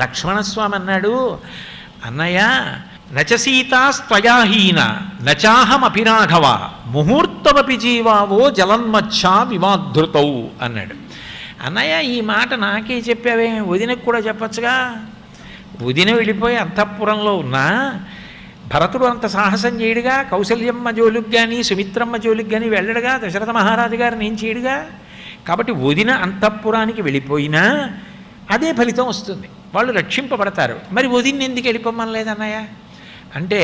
లక్ష్మణస్వామి అన్నాడు, అన్నయ్య నచసీతాస్త్వయాహీన నచాహమపిరాఘవ ముహూర్తమపి జీవావో జలన్మచ్చా వివాధృతౌ అన్నాడు. అన్నయ్య ఈ మాట నాకే చెప్పావే, వదినకు కూడా చెప్పచ్చుగా. వదిన వెళ్ళిపోయి అంతఃపురంలో ఉన్నా భరతుడు అంత సాహసం చేయడుగా, కౌసల్యమ్మ జోలికి కానీ సుమిత్రమ్మ జోలికి కానీ వెళ్ళడుగా, దశరథ మహారాజు గారు నేను చేయడుగా. కాబట్టి వదిన అంతఃపురానికి వెళ్ళిపోయినా అదే ఫలితం వస్తుంది, వాళ్ళు రక్షింపబడతారు. మరి వదిన ఎందుకు వెళ్ళిపోమనలేదన్నయ్య అంటే,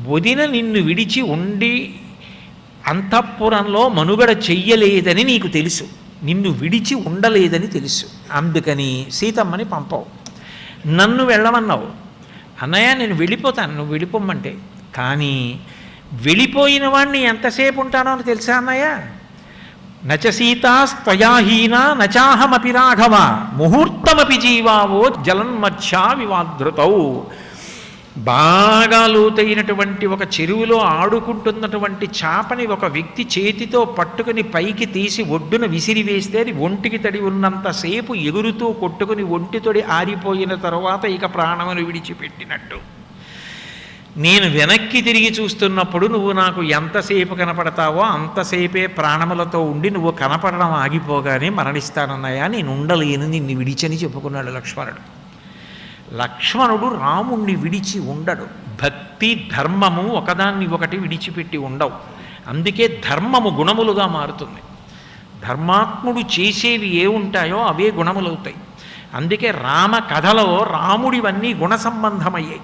వదిన నిన్ను విడిచి ఉండి అంతఃపురంలో మనుగడ చెయ్యలేదని నీకు తెలుసు, నిన్ను విడిచి ఉండలేదని తెలుసు, అందుకని సీతమ్మని పంపవు. నన్ను వెళ్ళమన్నావు, అన్నయ్య నేను వెళ్ళిపోతాను నువ్వు వెళ్ళిపోమ్మంటే. కానీ వెళ్ళిపోయిన వాడిని ఎంతసేపు ఉంటానో అని తెలుసా అన్నయ్య? నచ సీతాస్త్వయాహీనా నచాహమపి రాఘవ ముహూర్తమపి జీవావో జలన్మచ్చా వివాధృతౌ. బాగా లోతైనటువంటి ఒక చెరువులో ఆడుకుంటున్నటువంటి చాపని ఒక వ్యక్తి చేతితో పట్టుకుని పైకి తీసి ఒడ్డున విసిరివేస్తే అది ఒంటికి తడి ఉన్నంతసేపు ఎగురుతూ కొట్టుకుని ఒంటి తొడి ఆరిపోయిన తరువాత ఇక ప్రాణమును విడిచిపెట్టినట్టు, నేను వెనక్కి తిరిగి చూస్తున్నప్పుడు నువ్వు నాకు ఎంతసేపు కనపడతావో అంతసేపే ప్రాణములతో ఉండి నువ్వు కనపడడం ఆగిపోగానే మరణిస్తానన్నాయా, నేను ఉండలేను నిన్ను విడిచని చెప్పుకున్నాడు లక్ష్మణుడు. లక్ష్మణుడు రాముణ్ణి విడిచి ఉండడు. భక్తి ధర్మము ఒకదాన్ని ఒకటి విడిచిపెట్టి ఉండవు. అందుకే ధర్మము గుణములుగా మారుతుంది. ధర్మాత్ముడు చేసేవి ఏ ఉంటాయో అవే గుణములవుతాయి. అందుకే రామ కథలో రాముడివన్నీ గుణ సంబంధమయ్యాయి.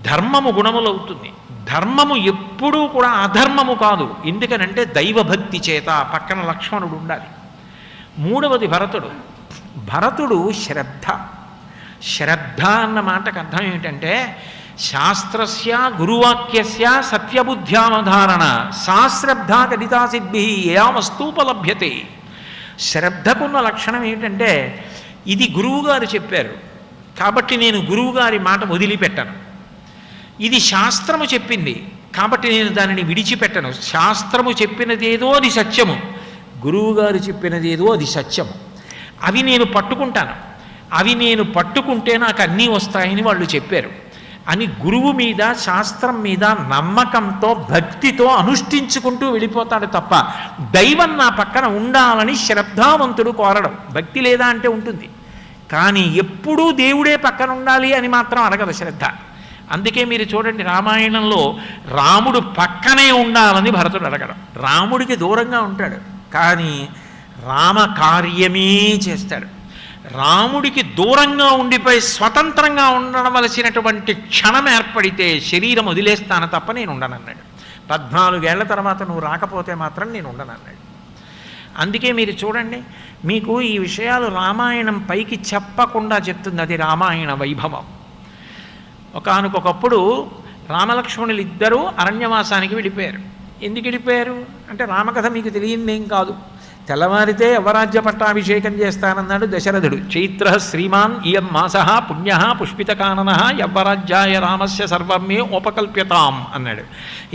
ధర్మము గుణములవుతుంది. ధర్మము ఎప్పుడూ కూడా అధర్మము కాదు. ఎందుకనంటే దైవభక్తి చేత పక్కన లక్ష్మణుడు ఉండాలి. మూడవది భరతుడు. భరతుడు శ్రద్ధ. శ్రద్ధ అన్న మాటకు అర్థం ఏమిటంటే, శాస్త్రస్య గురువాక్యస్య సత్యబుద్ధ్యావధారణ సా శ్రద్ధ కదితా సిద్ధి ఏమస్తూపలభ్యతే. శ్రద్ధకున్న లక్షణం ఏమిటంటే, ఇది గురువుగారు చెప్పారు కాబట్టి నేను గురువుగారి మాట వదిలిపెట్టను, ఇది శాస్త్రము చెప్పింది కాబట్టి నేను దానిని విడిచిపెట్టను. శాస్త్రము చెప్పినదేదో అది సత్యము, గురువుగారు చెప్పినదేదో అది సత్యము. అవి నేను పట్టుకుంటాను, అవి నేను పట్టుకుంటే నాకు అన్నీ వస్తాయని వాళ్ళు చెప్పారు అని గురువు మీద శాస్త్రం మీద నమ్మకంతో భక్తితో అనుష్ఠించుకుంటూ వెళ్ళిపోతాడు తప్ప దైవం నా పక్కన ఉండాలని శ్రద్ధావంతుడు కోరడం. భక్తి లేదా అంటే ఉంటుంది, కానీ ఎప్పుడూ దేవుడే పక్కన ఉండాలి అని మాత్రం అడగదు శ్రద్ధ. అందుకే మీరు చూడండి, రామాయణంలో రాముడు పక్కనే ఉండాలని భరతుడు అడగడం. రాముడికి దూరంగా ఉంటాడు కానీ రామ కార్యమే చేస్తాడు. రాముడికి దూరంగా ఉండిపోయి స్వతంత్రంగా ఉండవలసినటువంటి క్షణం ఏర్పడితే శరీరం వదిలేస్తాను తప్ప నేను ఉండనన్నాడు. 14 ఏళ్ల తర్వాత నువ్వు రాకపోతే మాత్రం నేను ఉండనన్నాడు. అందుకే మీరు చూడండి, మీకు ఈ విషయాలు రామాయణం పైకి చెప్పకుండా చెప్తుంది, అది రామాయణ వైభవం. ఒకానొకప్పుడు రామలక్ష్మణులు ఇద్దరూ అరణ్యవాసానికి వెళ్ళిపోయారు. ఎందుకు వెళ్ళిపోయారు అంటే, రామకథ మీకు తెలియందేం కాదు. తెల్లవారితే యవరాజ్య పట్టాభిషేకం చేస్తానన్నాడు దశరథుడు. చైత్ర శ్రీమాన్ ఇయం మాస పుణ్య పుష్పితకానన యవ్వరాజ్యాయ రామస్య సర్వమే ఉపకల్ప్యతాం అన్నాడు.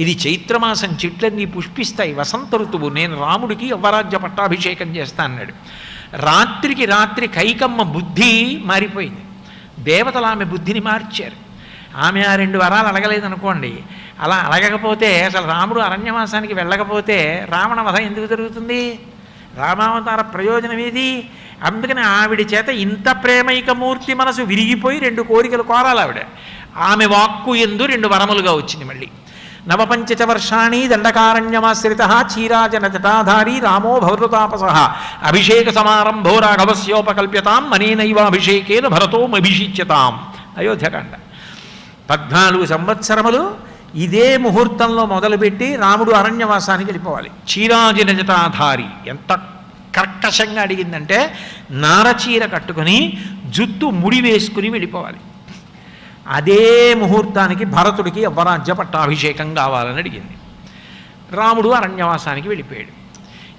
ఇది చైత్రమాసం, చెట్లన్నీ పుష్పిస్తాయి, వసంత ఋతువు, నేను రాముడికి యవ్వరాజ్య పట్టాభిషేకం చేస్తా అన్నాడు. రాత్రికి రాత్రి కైకమ్మ బుద్ధి మారిపోయింది. దేవతలు ఆమె బుద్ధిని మార్చారు. ఆమె ఆ 2 వరాలు అడగలేదనుకోండి, అలా అడగకపోతే అసలు రాముడు అరణ్యవాసానికి వెళ్ళకపోతే రావణ వధ ఎందుకు జరుగుతుంది? రామావతార ప్రయోజనం ఏది? అందుకని ఆవిడ చేత ఇంత ప్రేమైకమూర్తి మనసు విరిగిపోయి 2 కోరికలు కోరాలి ఆవిడ. ఆమె వాక్కు ఎందు 2 వరములుగా వచ్చింది. మళ్ళీ నవపంచచ వర్షాణి దండకారణ్యమాశ్రిత క్షీరాజన జటాధారీ రామో భవతాపస అభిషేక సమారంభో రాఘవస్యోపకల్ప్యతాం మనేనైవాభిషేకేన భరతోమభిషిచ్యతాం. అయోధ్యకాండ 14 సంవత్సరములు ఇదే ముహూర్తంలో మొదలుపెట్టి రాముడు అరణ్యవాసానికి వెళ్ళిపోవాలి. క్షీరాజన జటాధారి ఎంత కర్కశంగా అడిగిందంటే, నారచీర కట్టుకుని జుత్తు ముడి వేసుకుని వెళ్ళిపోవాలి. అదే ముహూర్తానికి భరతుడికి యవ్వరాజ్య పట్టాభిషేకం కావాలని అడిగింది. రాముడు అరణ్యవాసానికి వెళ్ళిపోయాడు.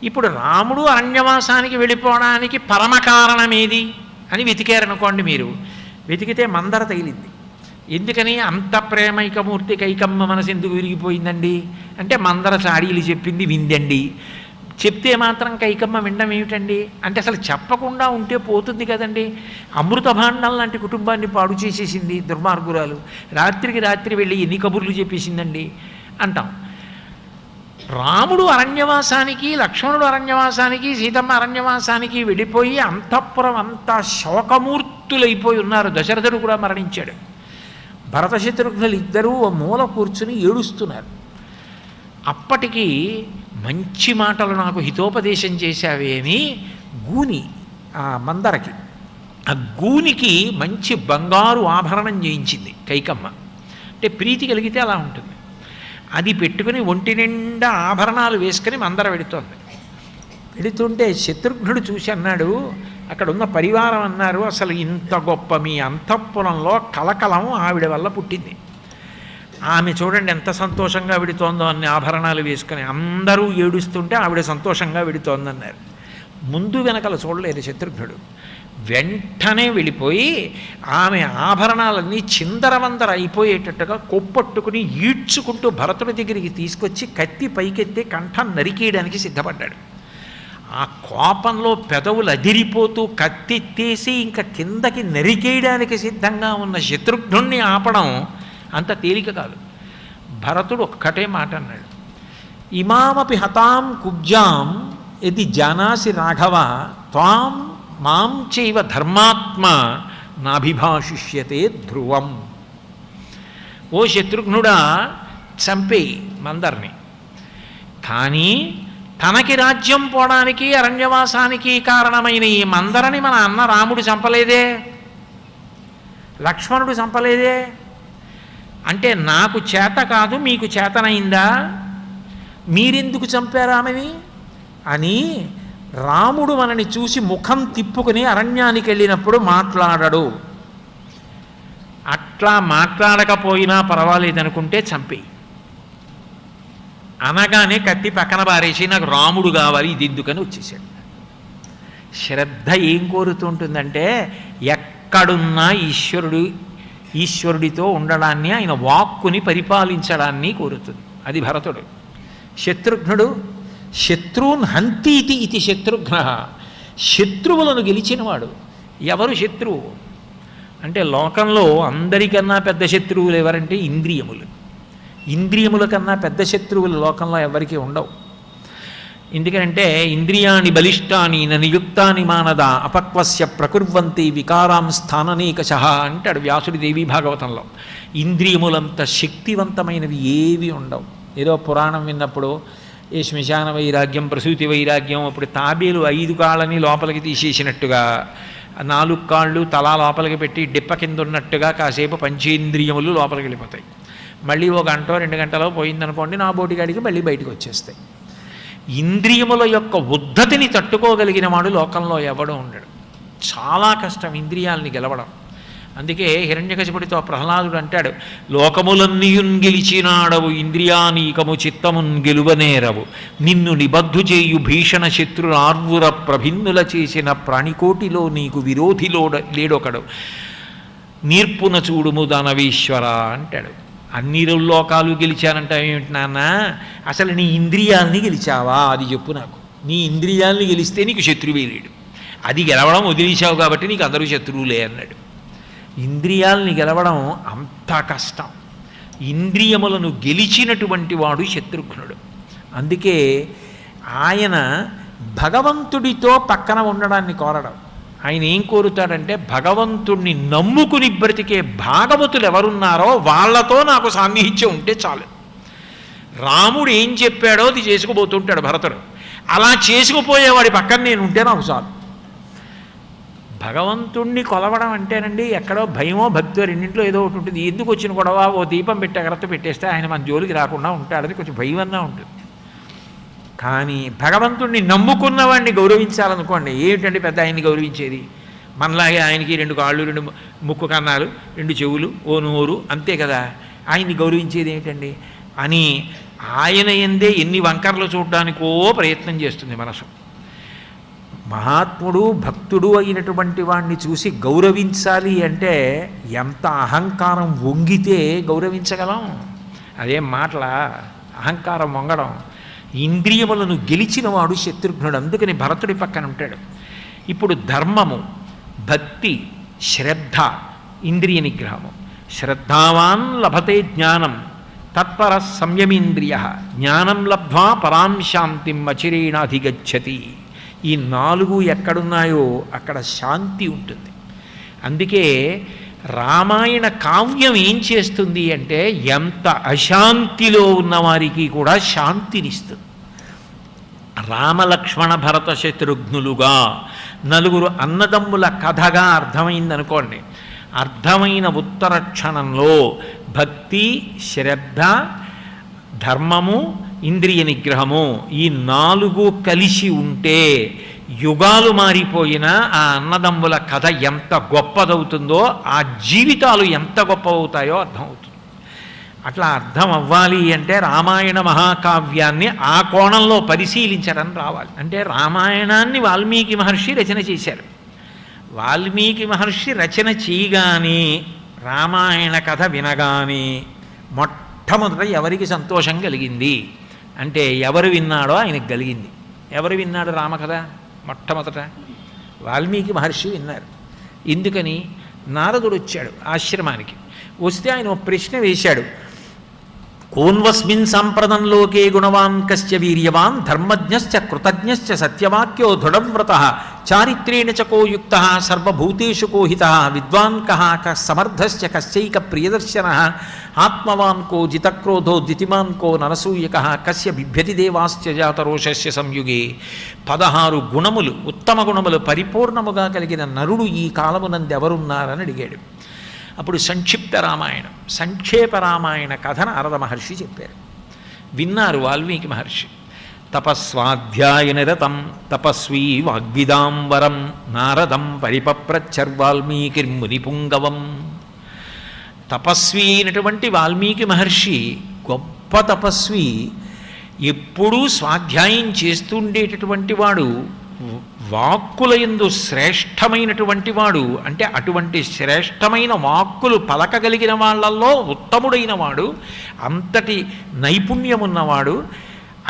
ఇప్పుడు రాముడు అరణ్యవాసానికి వెళ్ళిపోవడానికి పరమ కారణం ఏది అని వెతికారనుకోండి. మీరు వెతికితే మందర తగిలింది. ఎందుకని అంత ప్రేమైకమూర్తి కైకమ్మ మనసు ఎందుకు విరిగిపోయిందండి అంటే, మందర చాడీలు చెప్పింది విందండి. చెప్తే మాత్రం కైకమ్మ వినడం ఏమిటండి అంటే అసలు చెప్పకుండా ఉంటే పోతుంది కదండి. అమృత భాండం లాంటి కుటుంబాన్ని పాడు చేసేసింది దుర్మార్గురాలు. రాత్రికి రాత్రి వెళ్ళి ఎన్ని కబుర్లు చెప్పేసిందండి అంటాం. రాముడు అరణ్యవాసానికి, లక్ష్మణుడు అరణ్యవాసానికి, సీతమ్మ అరణ్యవాసానికి వెళ్ళిపోయి అంతఃపురం అంతా శోకమూర్తులైపోయి ఉన్నారు. దశరథుడు కూడా మరణించాడు. భరత శత్రుఘ్నులు ఇద్దరూ ఓ మూల కూర్చుని ఏడుస్తున్నారు. అప్పటికి మంచి మాటలు నాకు హితోపదేశం చేశావేమి గూని ఆ మందరకి, ఆ గూనికి మంచి బంగారు ఆభరణం చేయించింది కైకమ్మ. అంటే ప్రీతి కలిగితే అలా ఉంటుంది. అది పెట్టుకుని ఒంటి నిండా ఆభరణాలు వేసుకుని మందర వెడుతోంది. వెడుతుంటే శత్రుఘ్నుడు చూసి అన్నాడు, అక్కడ ఉన్న పరివారం అన్నారు, అసలు ఇంత గొప్ప మీ అంతఃపురంలో కలకలం ఆవిడ వల్ల పుట్టింది. ఆమె చూడండి ఎంత సంతోషంగా విడుతోందో అన్ని ఆభరణాలు వేసుకుని, అందరూ ఏడుస్తుంటే ఆవిడ సంతోషంగా విడుతోందన్నారు. ముందు వెనకల చూడలేదు శత్రుఘ్నుడు. వెంటనే వెళ్ళిపోయి ఆమె ఆభరణాలన్నీ చిందరవందర అయిపోయేటట్టుగా కొప్పట్టుకుని ఈడ్చుకుంటూ భరతుడి దగ్గరికి తీసుకొచ్చి కత్తి పైకెత్తి కంఠం నరికేయడానికి సిద్ధపడ్డాడు. ఆ కోపంలో పెదవులు అదిరిపోతూ కత్తెత్తేసి ఇంకా కిందకి నరికేయడానికి సిద్ధంగా ఉన్న శత్రుఘ్నుణ్ణి ఆపడం అంత తేలిక కాదు. భరతుడు ఒక్కటే మాట అన్నాడు, ఇమామపి హతాం కుబ్జాం యది జానాసి రాఘవ త్వాం మాం చైవ ధర్మాత్మ నాభిభాషిష్యతే ధ్రువం. ఓ శత్రుఘ్నుడా, చంపేయి మందర్ని, కానీ తనకి రాజ్యం పోవడానికి అరణ్యవాసానికి కారణమైన ఈ మందరని మన అన్న రాముడు చంపలేదే, లక్ష్మణుడు చంపలేదే. అంటే నాకు చేత కాదు మీకు చేతనైందా, మీరెందుకు చంపారు ఆమెని అని రాముడు మనని చూసి ముఖం తిప్పుకుని అరణ్యానికి వెళ్ళినప్పుడు మాట్లాడడు. అట్లా మాట్లాడకపోయినా పర్వాలేదనుకుంటే చంపేయి అనగానే కత్తి పక్కన పారేసి నాకు రాముడు కావాలి ఇది ఎందుకని వచ్చేసాడు. శ్రద్ధ ఏం కోరుతుంటుందంటే ఎక్కడున్నా ఈశ్వరుడితో ఉండడాన్ని, ఆయన వాక్కుని పరిపాలించడాన్ని కోరుతుంది. అది భరతుడు. శత్రుఘ్నుడు శత్రూన్ హంతీతి ఇది శత్రుఘ్న, శత్రువులను గెలిచినవాడు. ఎవరు శత్రువు అంటే లోకంలో అందరికన్నా పెద్ద శత్రువులు ఎవరంటే ఇంద్రియములు. ఇంద్రియముల కన్నా పెద్ద శత్రువులు లోకంలో ఎవరికీ ఉండవు. ఎందుకంటే ఇంద్రియాణి బలిష్టాని నియుక్తాని మానద అపక్వస్య ప్రకుర్వంతి వికారాం స్థాననేకశః అంటాడు వ్యాసుడి దేవి భాగవతంలో. ఇంద్రియములంత శక్తివంతమైనవి ఏవి ఉండవు. ఏదో పురాణం విన్నప్పుడు ఏ శ్మశాన వైరాగ్యం, ప్రసూతి వైరాగ్యం, అప్పుడు తాబేలు 5 కాళ్ళని లోపలికి తీసేసినట్టుగా 4 కాళ్ళు తలా లోపలికి పెట్టి డిప్ప కింద ఉన్నట్టుగా కాసేపు పంచేంద్రియములు లోపలికి వెళ్ళిపోతాయి. మళ్ళీ 1 గంట 2 గంటలో పోయిందనుకోండి, నా బోటిగాడికి మళ్ళీ బయటకు వచ్చేస్తాయి. ఇంద్రియముల యొక్క ఉద్ధతిని తట్టుకోగలిగిన వాడు లోకంలో ఎవడూ ఉండడు. చాలా కష్టం ఇంద్రియాలని గెలవడం. అందుకే హిరణ్యకశిపుడితో ప్రహ్లాదుడు అంటాడు, లోకములన్నీయున్ గెలిచినాడవు ఇంద్రియానీకము చిత్తమున్ గెలువనేరవు, నిన్ను నిబద్ధు చేయు భీషణ శత్రురార్వుర ప్రభిన్నుల చేసిన ప్రాణికోటిలో నీకు విరోధిలో లేడొకడు, నీర్పున చూడుము దానవీశ్వర అంటాడు. అన్ని లోకాలు గెలిచానంట ఏమిటి నాన్న, అసలు నీ ఇంద్రియాలని గెలిచావా అది చెప్పు నాకు. నీ ఇంద్రియాలని గెలిస్తే నీకు శత్రువే లేడు, అది గెలవడం వదిలేశావు కాబట్టి నీకు అందరూ శత్రువులే అన్నాడు. ఇంద్రియాలని గెలవడం అంత కష్టం. ఇంద్రియములను గెలిచినటువంటి వాడు శత్రుఘ్నుడు. అందుకే ఆయన భగవంతుడితో పక్కన ఉండడాన్ని కోరడం. ఆయన ఏం కోరుతాడంటే భగవంతుణ్ణి నమ్ముకుని బ్రతికే భాగవతులు ఎవరున్నారో వాళ్ళతో నాకు సాన్నిహిత్యం ఉంటే చాలు. రాముడు ఏం చెప్పాడో అది చేసుకుపోతుంటాడు భరతుడు. అలా చేసుకుపోయేవాడి పక్కన నేను ఉంటే నాకు చాలు. భగవంతుణ్ణి కొలవడం అంటేనండి ఎక్కడో భయమో భక్తో రెండింటిలో ఏదో ఒకటి ఉంటుంది. ఎందుకు వచ్చిన గొడవ, ఓ దీపం పెట్టి అగ్రత పెట్టేస్తే ఆయన మన జోలికి రాకుండా ఉంటాడని కొంచెం భయమన్నా ఉంటుంది. కానీ భగవంతుణ్ణి నమ్ముకున్నవాడిని గౌరవించాలనుకోండి, ఏమిటంటే పెద్ద ఆయన్ని గౌరవించేది, మనలాగే ఆయనకి 2 కాళ్ళు 2 ముక్కు కన్నాలు 2 చెవులు ఓ నోరు అంతే కదా, ఆయన్ని గౌరవించేది ఏమిటండి అని ఆయన ఎందే ఎన్ని వంకర్లు చూడడానికో ప్రయత్నం చేస్తుంది మనసు. మహాత్ముడు భక్తుడు అయినటువంటి వాడిని చూసి గౌరవించాలి అంటే ఎంత అహంకారం వంగితే గౌరవించగలం. అదేం మాటల అహంకారం వంగడం. ఇంద్రియములను గెలిచినవాడు శత్రుఘ్నుడు. అందుకని భరతుడి పక్కన ఉంటాడు. ఇప్పుడు ధర్మము, భక్తి, శ్రద్ధ, ఇంద్రియ నిగ్రహము. శ్రద్ధావాన్ లభతే జ్ఞానం తత్పర సంయమీంద్రియ జ్ఞానం లబ్ధ్వా పరాం శాంతిం అచిరేణాధిగచ్చతి. ఈ 4 ఎక్కడున్నాయో అక్కడ శాంతి ఉంటుంది. అందుకే రామాయణ కావ్యం ఏం చేస్తుంది అంటే ఎంత అశాంతిలో ఉన్నవారికి కూడా శాంతినిస్తుంది. రామలక్ష్మణ భరత శత్రుఘ్నులుగా 4 అన్నదమ్ముల కథగా అర్థమైందనుకోండి. అర్థమైన ఉత్తర క్షణంలో భక్తి, శ్రద్ధ, ధర్మము, ఇంద్రియ నిగ్రహము ఈ 4 కలిసి ఉంటే యుగాలు మారిపోయినా ఆ అన్నదమ్ముల కథ ఎంత గొప్పదవుతుందో, ఆ జీవితాలు ఎంత గొప్పవవుతాయో అర్థమవుతుంది. అట్లా అర్థం అవ్వాలి అంటే రామాయణ మహాకావ్యాన్ని ఆ కోణంలో పరిశీలించడం రావాలి. అంటే రామాయణాన్ని వాల్మీకి మహర్షి రచన చేశారు. వాల్మీకి మహర్షి రచన చేయగానే రామాయణ కథ వినగానే మొట్టమొదట ఎవరికి సంతోషం కలిగింది అంటే ఎవరు విన్నాడో ఆయనకు కలిగింది. ఎవరు విన్నాడు రామకథ? మొట్టమొదట వాల్మీకి మహర్షి విన్నారు. ఎందుకని? నారదుడు వచ్చాడు ఆశ్రమానికి. వస్తే ఆయన ఒక ప్రశ్న వేశాడు. కోన్వస్మిన్ సాంప్రదం లోకే గుణవాన్ కశ్చ వీర్యవాన్ ధర్మజ్ఞశ్చ కృతజ్ఞశ్చ సత్యవాక్యో దృఢవ్రతః చారిత్రేణ చ కో యుక్తః సర్వభూతేషు కో హితః విద్వాన్ కః సమర్థశ్చ కశ్చైక ప్రియదర్శనః ఆత్మవాన్ కో జితక్రోధో ద్యుతిమాన్ కో నరసూయకః కస్య బిభ్యతి దేవాశ్చ జాతరోషస్య సంయుగే. 16 గుణములు, ఉత్తమ గుణములు పరిపూర్ణముగా కలిగిన నరుడు ఈ కాలమునందు ఎవరున్నారని అడిగాడు. అప్పుడు సంక్షిప్త రామాయణం, సంక్షేప రామాయణ కథ నారద మహర్షి చెప్పారు. విన్నారు వాల్మీకి మహర్షి. తపస్వాధ్యాయనిరతం తపస్వీ వాగ్విదాంబరం నారదం పరిపప్రచ్చర్వాల్మీకిర్మునిపుంగవం. తపస్వి అయినటువంటి వాల్మీకి మహర్షి గొప్ప తపస్వి. ఎప్పుడూ స్వాధ్యాయం చేస్తుండేటటువంటి వాడు, వాక్కుల యందు శ్రేష్టమైనటువంటి వాడు. అంటే అటువంటి శ్రేష్టమైన వాక్కులు పలకగలిగిన వాళ్ళల్లో ఉత్తముడైన వాడు, అంతటి నైపుణ్యమున్నవాడు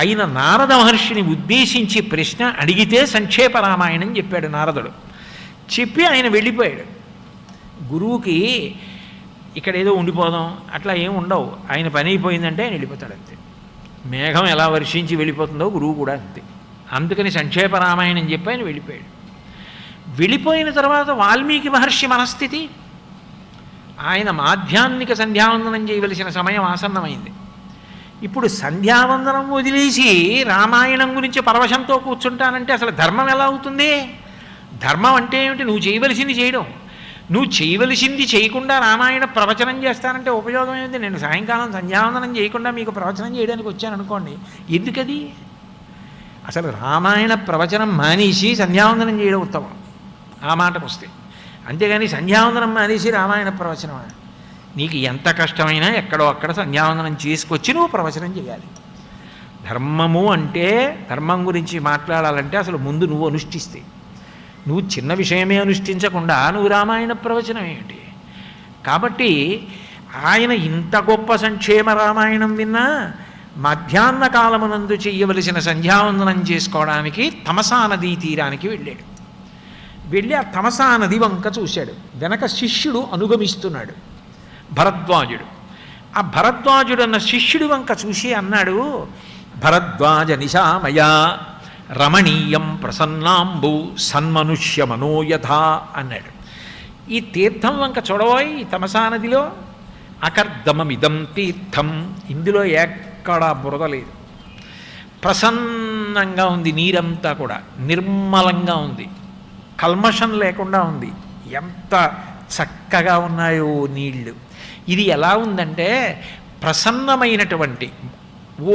అయిన నారద మహర్షిని ఉద్దేశించి ప్రశ్న అడిగితే సంక్షేప రామాయణం చెప్పాడు నారదుడు. చెప్పి ఆయన వెళ్ళిపోయాడు. గురువుకి ఇక్కడ ఏదో ఉండిపోదాం అట్లా ఏం ఉండవు. ఆయన పని అయిపోయిందంటే ఆయన వెళ్ళిపోతాడు అంతే. మేఘం ఎలా వర్షించి వెళ్ళిపోతుందో గురువు కూడా అంతే. అందుకని సంక్షేప రామాయణం చెప్పి ఆయన వెళ్ళిపోయాడు. వెళ్ళిపోయిన తర్వాత వాల్మీకి మహర్షి మనస్థితి, ఆయన మాధ్యాహ్నిక సంధ్యావందనం చేయవలసిన సమయం ఆసన్నమైంది. ఇప్పుడు సంధ్యావందనం వదిలేసి రామాయణం గురించి పరవశంతో కూర్చుంటానంటే అసలు ధర్మం ఎలా అవుతుంది? ధర్మం అంటే ఏమిటి? నువ్వు చేయవలసింది చేయడం. నువ్వు చేయవలసింది చేయకుండా రామాయణ ప్రవచనం చేస్తానంటే ఉపయోగం ఏమిటి? నేను సాయంకాలం సంధ్యావందనం చేయకుండా మీకు ప్రవచనం చేయడానికి వచ్చాను అనుకోండి, ఎందుకది? అసలు రామాయణ ప్రవచనం మానేసి సంధ్యావందనం చేయడం ఉత్తమం ఆ మాటకు వస్తే. అంతేగాని సంధ్యావందనం మానేసి రామాయణ ప్రవచనమా? నీకు ఎంత కష్టమైనా ఎక్కడో అక్కడ సంధ్యావందనం చేసుకొచ్చి నువ్వు ప్రవచనం చేయాలి. ధర్మము అంటే, ధర్మం గురించి మాట్లాడాలంటే అసలు ముందు నువ్వు అనుష్ఠిస్తే. నువ్వు చిన్న విషయమే అనుష్ఠించకుండా నువ్వు రామాయణ ప్రవచనం ఏమిటి? కాబట్టి ఆయన ఇంత గొప్ప సంక్షేమ రామాయణం విన్నా మధ్యాహ్న కాలమునందు చెయ్యవలసిన సంధ్యావందనం చేసుకోవడానికి తమసా నదీ తీరానికి వెళ్ళాడు. వెళ్ళి ఆ తమసా నది వంక చూశాడు. వెనక శిష్యుడు అనుగమిస్తున్నాడు, భరద్వాజుడు. ఆ భరద్వాజుడు అన్న శిష్యుడి వంక చూసి అన్నాడు, భరద్వాజ నిశామయ రమణీయం ప్రసన్నాంబు సన్మనుష్య మనోయథ అన్నాడు. ఈ తీర్థం వంక చూడబోయి ఈ తమసా నదిలో అకర్దమమిదం తీర్థం, ఇందులో ఎక్కడా బురద లేదు, ప్రసన్నంగా ఉంది, నీరంతా కూడా నిర్మలంగా ఉంది, కల్మషం లేకుండా ఉంది, ఎంత చక్కగా ఉన్నాయో నీళ్లు. ఇది ఎలా ఉందంటే ప్రసన్నమైనటువంటి, ఓ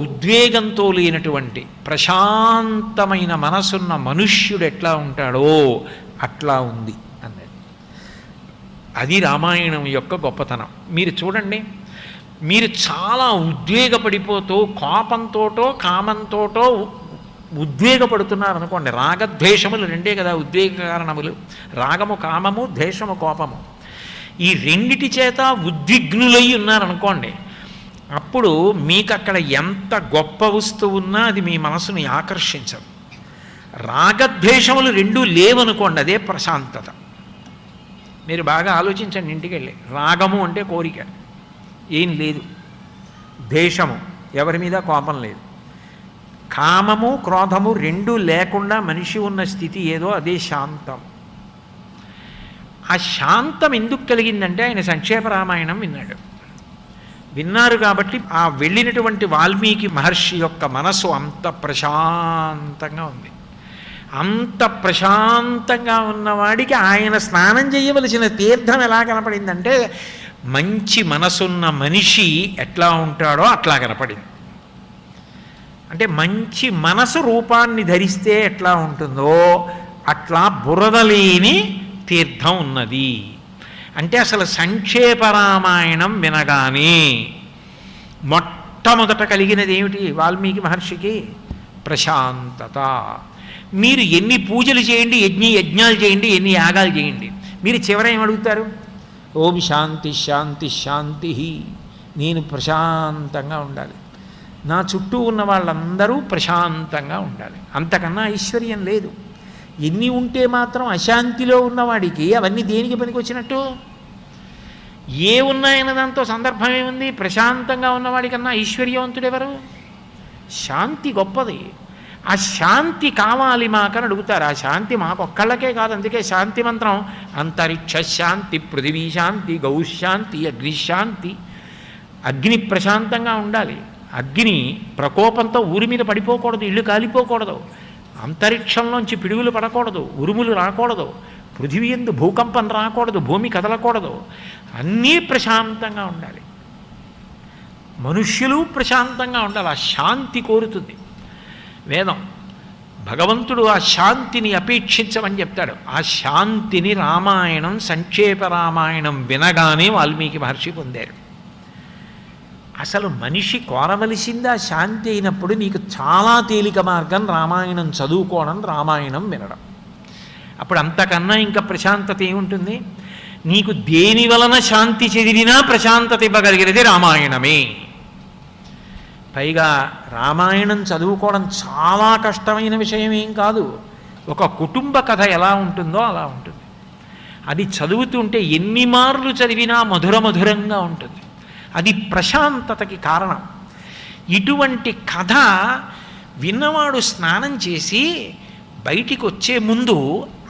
ఉద్వేగంతో లేనటువంటి ప్రశాంతమైన మనసున్న మనుష్యుడు ఎట్లా ఉంటాడో అట్లా ఉంది అన్నది. అది రామాయణం యొక్క గొప్పతనం. మీరు చూడండి, మీరు చాలా ఉద్వేగపడిపోతూ కోపంతోటో కామంతోటో ఉద్వేగపడుతున్నారనుకోండి. రాగద్వేషములు రెండే కదా ఉద్వేగ కారణములు, రాగము కామము, ద్వేషము కోపము. ఈ రెండిటి చేత ఉద్విగ్నులై ఉన్నారనుకోండి, అప్పుడు మీకు అక్కడ ఎంత గొప్ప వస్తువు ఉన్నా అది మీ మనసుని ఆకర్షించదు. రాగద్వేషములు రెండూ లేవనుకోండి, అదే ప్రశాంతత. మీరు బాగా ఆలోచించండి ఇంటికి వెళ్ళి. రాగము అంటే కోరిక, ఏం లేదు. ద్వేషము, ఎవరి మీద కోపం లేదు. కామము క్రోధము రెండూ లేకుండా మనిషి ఉన్న స్థితి ఏదో అదే శాంతం. ఆ శాంతం ఎందుకు కలిగిందంటే ఆయన సంక్షేప రామాయణం విన్నారు కాబట్టి ఆ వెళ్ళినటువంటి వాల్మీకి మహర్షి యొక్క మనసు అంత ప్రశాంతంగా ఉంది. అంత ప్రశాంతంగా ఉన్నవాడికి ఆయన స్నానం చేయవలసిన తీర్థం ఎలా కనపడిందంటే మంచి మనసున్న మనిషి ఎట్లా ఉంటాడో అట్లా కనపడింది. అంటే మంచి మనసు రూపాన్ని ధరిస్తే ఎట్లా ఉంటుందో అట్లా బురదలేని తీర్థం ఉన్నది. అంటే అసలు సంక్షేప రామాయణం వినగానే మొట్టమొదట కలిగినది ఏమిటి వాల్మీకి మహర్షికి? ప్రశాంతత. మీరు ఎన్ని పూజలు చేయండి, యజ్ఞాలు చేయండి, ఎన్ని యాగాలు చేయండి, మీరు చివర ఏమడుగుతారు? ఓం శాంతి శాంతి శాంతి, నేను ప్రశాంతంగా ఉండాలి, నా చుట్టూ ఉన్న వాళ్ళందరూ ప్రశాంతంగా ఉండాలి. అంతకన్నా ఐశ్వర్యం లేదు. ఎన్ని ఉంటే మాత్రం అశాంతిలో ఉన్నవాడికి అవన్నీ దేనికి పనికొచ్చినట్టు? ఏ ఉన్నాయన్న దాంతో సందర్భం ఏముంది? ప్రశాంతంగా ఉన్నవాడికన్నా ఐశ్వర్యవంతుడెవరు? శాంతి గొప్పది. ఆ శాంతి కావాలి మాకని అడుగుతారు. ఆ శాంతి మాకొక్కళ్ళకే కాదు. అందుకే శాంతి మంత్రం అంతరిక్ష శాంతి, పృథివీ శాంతి, గౌశాంతి, అగ్నిశాంతి. అగ్ని ప్రశాంతంగా ఉండాలి. అగ్ని ప్రకోపంతో ఊరి మీద పడిపోకూడదు, ఇల్లు కాలిపోకూడదు, అంతరిక్షంలోంచి పిడుగులు పడకూడదు, ఉరుములు రాకూడదు, పృథివీ యందు భూకంపం రాకూడదు, భూమి కదలకూడదు, అన్నీ ప్రశాంతంగా ఉండాలి. మనుష్యులు ప్రశాంతంగా ఉండాలి. ఆ శాంతి కోరుతుంది వేదం. భగవంతుడు ఆ శాంతిని అపేక్షించమని చెప్తాడు. ఆ శాంతిని రామాయణం, సంక్షేప రామాయణం వినగానే వాల్మీకి మహర్షి పొందారు. అసలు మనిషి కోరవలసింది ఆ శాంతి అయినప్పుడు నీకు చాలా తేలిక మార్గం రామాయణం చదువుకోవడం, రామాయణం వినడం. అప్పుడు అంతకన్నా ఇంకా ప్రశాంతత ఏముంటుంది? నీకు దేని వలన శాంతి చదివినా ప్రశాంతత ఇవ్వగలిగినది రామాయణమే. పైగా రామాయణం చదువుకోవడం చాలా కష్టమైన విషయం ఏం కాదు. ఒక కుటుంబ కథ ఎలా ఉంటుందో అలా ఉంటుంది. అది చదువుతుంటే ఎన్ని మార్లు చదివినా మధురంగా ఉంటుంది. అది ప్రశాంతతకి కారణం. ఇటువంటి కథ విన్నవాడు స్నానం చేసి బయటికి వచ్చే ముందు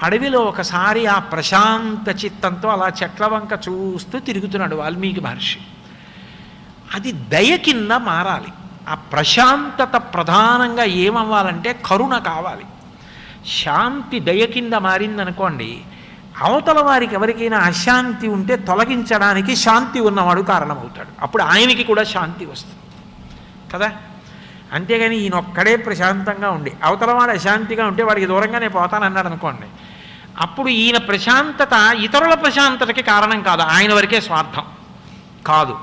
అడవిలో ఒకసారి ఆ ప్రశాంత చిత్తంతో అలా చెట్ల వంక చూస్తూ తిరుగుతున్నాడు వాల్మీకి మహర్షి. అది దయ కింద మారాలి. ఆ ప్రశాంతత ప్రధానంగా ఏమవ్వాలంటే కరుణ కావాలి. శాంతి దయ కింద మారిందనుకోండి, అవతల వారికి ఎవరికైనా అశాంతి ఉంటే తొలగించడానికి శాంతి ఉన్నవాడు కారణమవుతాడు. అప్పుడు ఆయనకి కూడా శాంతి వస్తుంది కదా. అంతేగాని ఈయనొక్కడే ప్రశాంతంగా ఉండి అవతలవాడు అశాంతిగా ఉంటే వాడికి దూరంగానే పోతానన్నాడు అనుకోండి, అప్పుడు ఈయన ప్రశాంతత ఇతరుల ప్రశాంతతకి కారణం కాదు, ఆయన వరకే స్వార్థం కాదు.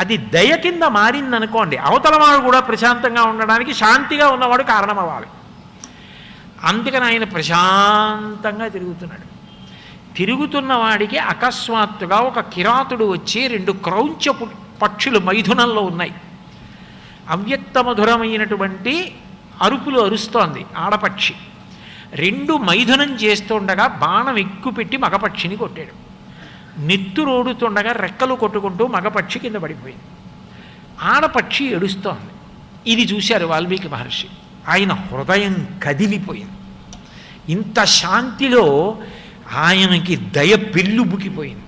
అది దయ కింద మారిందనుకోండి, అవతలవాడు కూడా ప్రశాంతంగా ఉండడానికి శాంతిగా ఉన్నవాడు కారణం అవ్వాలి. అందుకని ఆయన ప్రశాంతంగా తిరుగుతున్నాడు. తిరుగుతున్న వాడికి అకస్మాత్తుగా ఒక కిరాతుడు వచ్చి 2 క్రౌంచ పక్షులు మైథునంలో ఉన్నాయి. అవ్యక్త మధురమైనటువంటి అరుపులు అరుస్తోంది ఆడపక్షి. 2 మైథునం చేస్తుండగా బాణం ఎక్కుపెట్టి మగపక్షిని కొట్టాడు. నెత్తురోడుతుండగా రెక్కలు కొట్టుకుంటూ మగపక్షి కింద పడిపోయింది. ఆడపక్షి ఏడుస్తోంది. ఇది చూశారు వాల్మీకి మహర్షి. ఆయన హృదయం కదిలిపోయింది. ఇంత శాంతిలో ఆయనకి దయ పెళ్ళుబుకిపోయింది.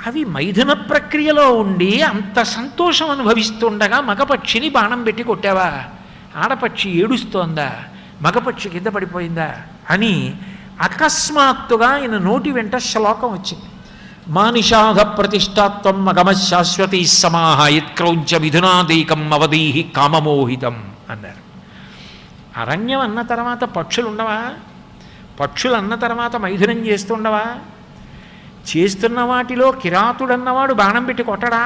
అవి మైథున ప్రక్రియలో ఉండి అంత సంతోషం అనుభవిస్తుండగా మగపక్షిని బాణం పెట్టి కొట్టావా? ఆడపక్షి ఏడుస్తోందా? మగపక్షి కింద పడిపోయిందా అని అకస్మాత్తుగా ఆయన నోటి వెంట శ్లోకం వచ్చింది. మానిషాధ ప్రతిష్టాత్వం మగమ శాశ్వతీ సమాహ యత్క్రౌంచ మిథునాదీకం అవధీహి కామమోహితం అన్నారు. అరణ్యం అన్న తర్వాత పక్షులు ఉండవా? పక్షులు అన్న తర్వాత మైథునం చేస్తుండవా? చేస్తున్న వాటిలో కిరాతుడన్నవాడు బాణం పెట్టి కొట్టడా?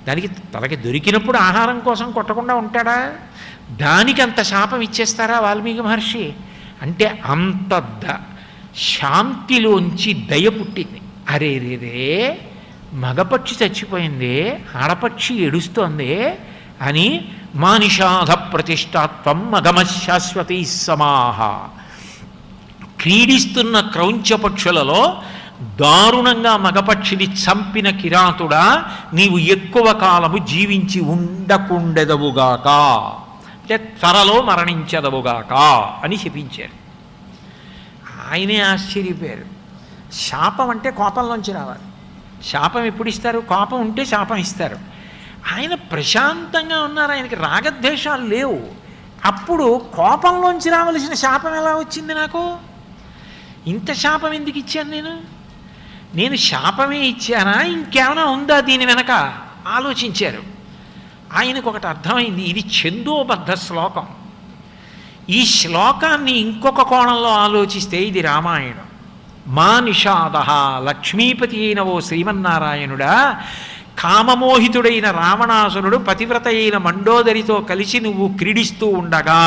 దానికి తనకి దొరికినప్పుడు ఆహారం కోసం కొట్టకుండా ఉంటాడా? దానికి అంత శాపం ఇచ్చేస్తారా వాల్మీకి మహర్షి? అంటే అంత శాంతిలోంచి దయ పుట్టింది. అరే రే మగపక్షి చచ్చిపోయింది, ఆడపక్షి ఏడుస్తోంది అని మానిషాధ ప్రతిష్టాత్వం మగమశాశ్వతీ సమాహ. క్రీడిస్తున్న క్రౌంచ పక్షులలో దారుణంగా మగపక్షిని చంపిన కిరాతుడా, నీవు ఎక్కువ కాలము జీవించి ఉండకుండెదవుగాక, అంటే త్వరలో మరణించదవుగాక అని శపించారు. ఆయనే ఆశ్చర్యపోయారు. శాపం అంటే కోపంలోంచి రావాలి. శాపం ఎప్పుడు ఇస్తారు? కోపం ఉంటే శాపం ఇస్తారు. ఆయన ప్రశాంతంగా ఉన్నారు, ఆయనకి రాగద్వేషాలు లేవు. అప్పుడు కోపంలోంచి రావలసిన శాపం ఎలా వచ్చింది నాకు? ఇంత శాపం ఎందుకు ఇచ్చాను నేను శాపమే ఇచ్చానా, ఇంకేమైనా ఉందా దీని వెనక ఆలోచించారు. ఆయనకు ఒకటి అర్థమైంది, ఇది ఛందోబద్ధ శ్లోకం. ఈ శ్లోకాన్ని ఇంకొక కోణంలో ఆలోచిస్తే ఇది రామాయణం. మా నిషాద, లక్ష్మీపతి అయిన ఓ శ్రీమన్నారాయణుడా, కామమోహితుడైన రావణాసురుడు పతివ్రత అయిన మండోదరితో కలిసి నువ్వు క్రీడిస్తూ ఉండగా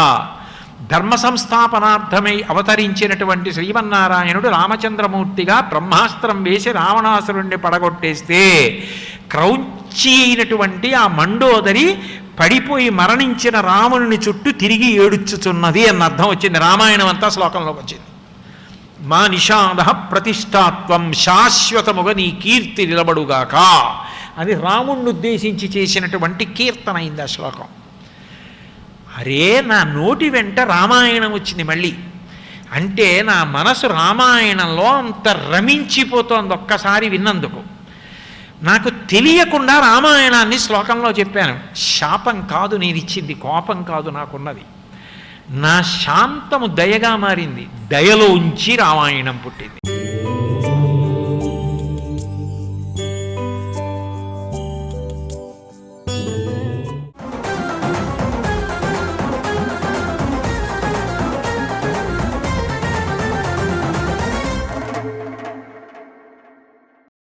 ధర్మ సంస్థాపనార్థమై అవతరించినటువంటి శ్రీమన్నారాయణుడు రామచంద్రమూర్తిగా బ్రహ్మాస్త్రం వేసి రావణాసురుణ్ణి పడగొట్టేస్తే క్రౌంచి అయినటువంటి ఆ మండోదరి పడిపోయి మరణించిన రాముని చుట్టూ తిరిగి ఏడుచుచున్నది అన్న అర్థం వచ్చింది. రామాయణం అంతా శ్లోకంలోకి వచ్చింది. మా నిషాద ప్రతిష్టాత్వం, శాశ్వతముగా నీ కీర్తి నిలబడుగాక అని రాముణ్ణి ఉద్దేశించి చేసినటువంటి కీర్తన అయింది ఆ శ్లోకం. అరే, నా నోటి వెంట రామాయణం వచ్చింది మళ్ళీ. అంటే నా మనసు రామాయణంలో అంత రమించిపోతోంది ఒక్కసారి విన్నందుకు. నాకు తెలియకుండా రామాయణాన్ని శ్లోకంలో చెప్పాను. శాపం కాదు నేను ఇచ్చింది, కోపం కాదు నాకున్నది. నా శాంతము దయగా మారింది, దయలో ఉంచి రామాయణం పుట్టింది.